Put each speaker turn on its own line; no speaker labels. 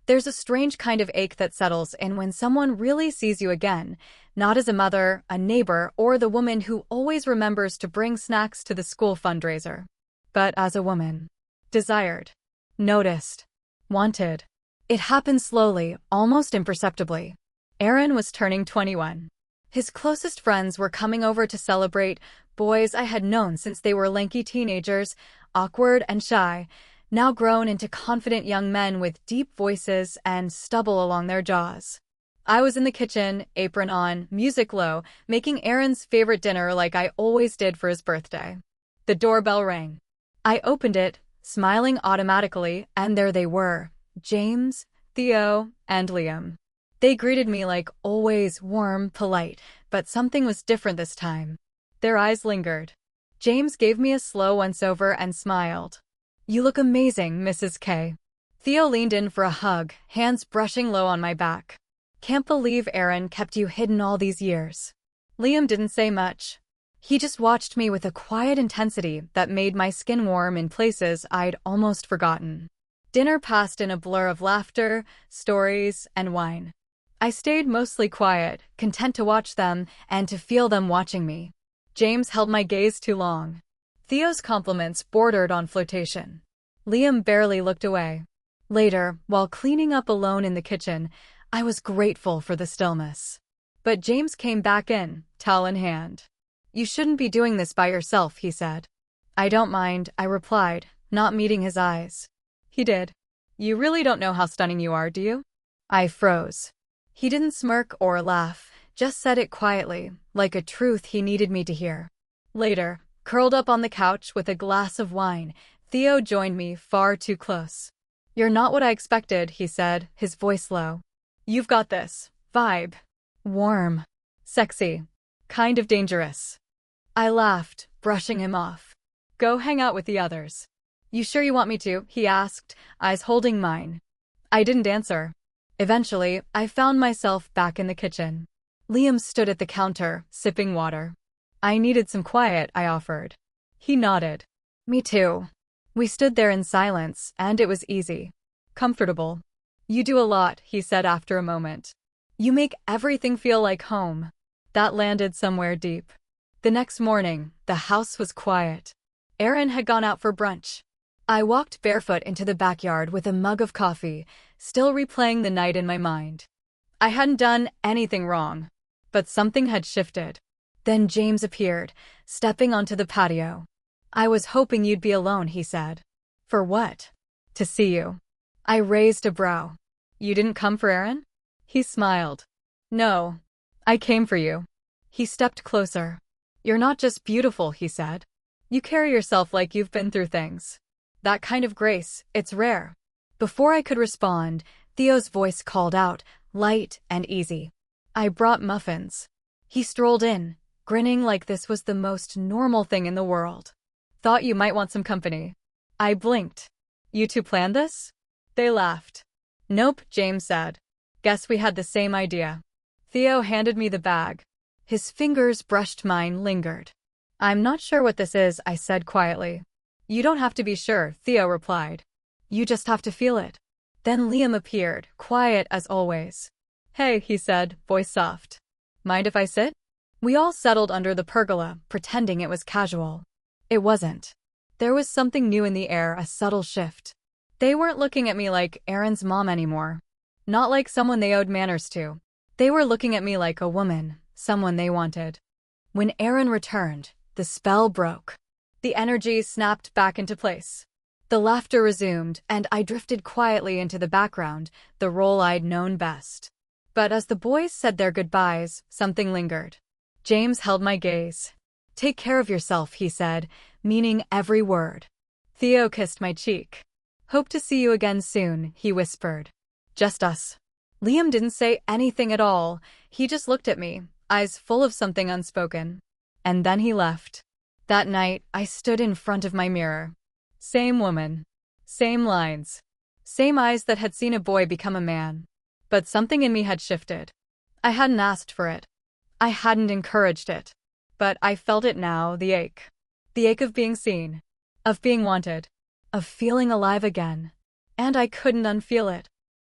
There's a strange kind of ache that settles in when someone really sees you again, not as a mother, a neighbor, or the woman who always remembers to bring snacks to the school fundraiser, but as a woman. Desired. Noticed. Wanted. It happened slowly, almost imperceptibly. Aaron was turning 21. His closest friends were coming over to celebrate, boys I had known since they were lanky teenagers, awkward and shy, now grown into confident young men with deep voices and stubble along their jaws. I was in the kitchen, apron on, music low, making Aaron's favorite dinner like I always did for his birthday. The doorbell rang. I opened it, smiling automatically, and there they were, James, Theo, and Liam. They greeted me like always, warm, polite, but something was different this time. Their eyes lingered. James gave me a slow once-over and smiled. "You look amazing, Mrs. K." Theo leaned in for a hug, hands brushing low on my back. "Can't believe Aaron kept you hidden all these years." Liam didn't say much. He just watched me with a quiet intensity that made my skin warm in places I'd almost forgotten. Dinner passed in a blur of laughter, stories, and wine. I stayed mostly quiet, content to watch them and to feel them watching me. James held my gaze too long. Theo's compliments bordered on flirtation. Liam barely looked away. Later, while cleaning up alone in the kitchen, I was grateful for the stillness. But James came back in, towel in hand. "You shouldn't be doing this by yourself," he said. "I don't mind," I replied, not meeting his eyes. He did. "You really don't know how stunning you are, do you?" I froze. He didn't smirk or laugh, just said it quietly, like a truth he needed me to hear. Later, curled up on the couch with a glass of wine, Theo joined me far too close. "You're not what I expected," he said, his voice low. "You've got this vibe. Warm. Sexy. Kind of dangerous." I laughed, brushing him off. "Go hang out with the others." "You sure you want me to?" he asked, eyes holding mine. I didn't answer. Eventually, I found myself back in the kitchen. Liam stood at the counter, sipping water. "I needed some quiet," I offered. He nodded. "Me too." We stood there in silence, and it was easy. Comfortable. "You do a lot," he said after a moment. "You make everything feel like home." That landed somewhere deep. The next morning, the house was quiet. Aaron had gone out for brunch. I walked barefoot into the backyard with a mug of coffee, still replaying the night in my mind. I hadn't done anything wrong, but something had shifted. Then James appeared, stepping onto the patio. "I was hoping you'd be alone," he said. "For what?" "To see you." I raised a brow. "You didn't come for Aaron?" He smiled. "No. I came for you." He stepped closer. "You're not just beautiful," he said. "You carry yourself like you've been through things. That kind of grace, it's rare." Before I could respond, Theo's voice called out, light and easy. "I brought muffins." He strolled in, grinning like this was the most normal thing in the world. "Thought you might want some company." I blinked. "You two planned this?" They laughed. "Nope," James said. "Guess we had the same idea." Theo handed me the bag. His fingers brushed mine, lingered. "I'm not sure what this is," I said quietly. "You don't have to be sure," Theo replied. "You just have to feel it." Then Liam appeared, quiet as always. "Hey," he said, voice soft. "Mind if I sit?" We all settled under the pergola, pretending it was casual. It wasn't. There was something new in the air, a subtle shift. They weren't looking at me like Aaron's mom anymore. Not like someone they owed manners to. They were looking at me like a woman, someone they wanted. When Aaron returned, the spell broke. The energy snapped back into place. The laughter resumed, and I drifted quietly into the background, the role I'd known best. But as the boys said their goodbyes, something lingered. James held my gaze. "Take care of yourself," he said, meaning every word. Theo kissed my cheek. "Hope to see you again soon," he whispered. "Just us." Liam didn't say anything at all. He just looked at me, eyes full of something unspoken. And then he left. That night, I stood in front of my mirror. Same woman. Same lines. Same eyes that had seen a boy become a man. But something in me had shifted. I hadn't asked for it. I hadn't encouraged it. But I felt it now, the ache. The ache of being seen. Of being wanted. Of feeling alive again. And I couldn't unfeel it.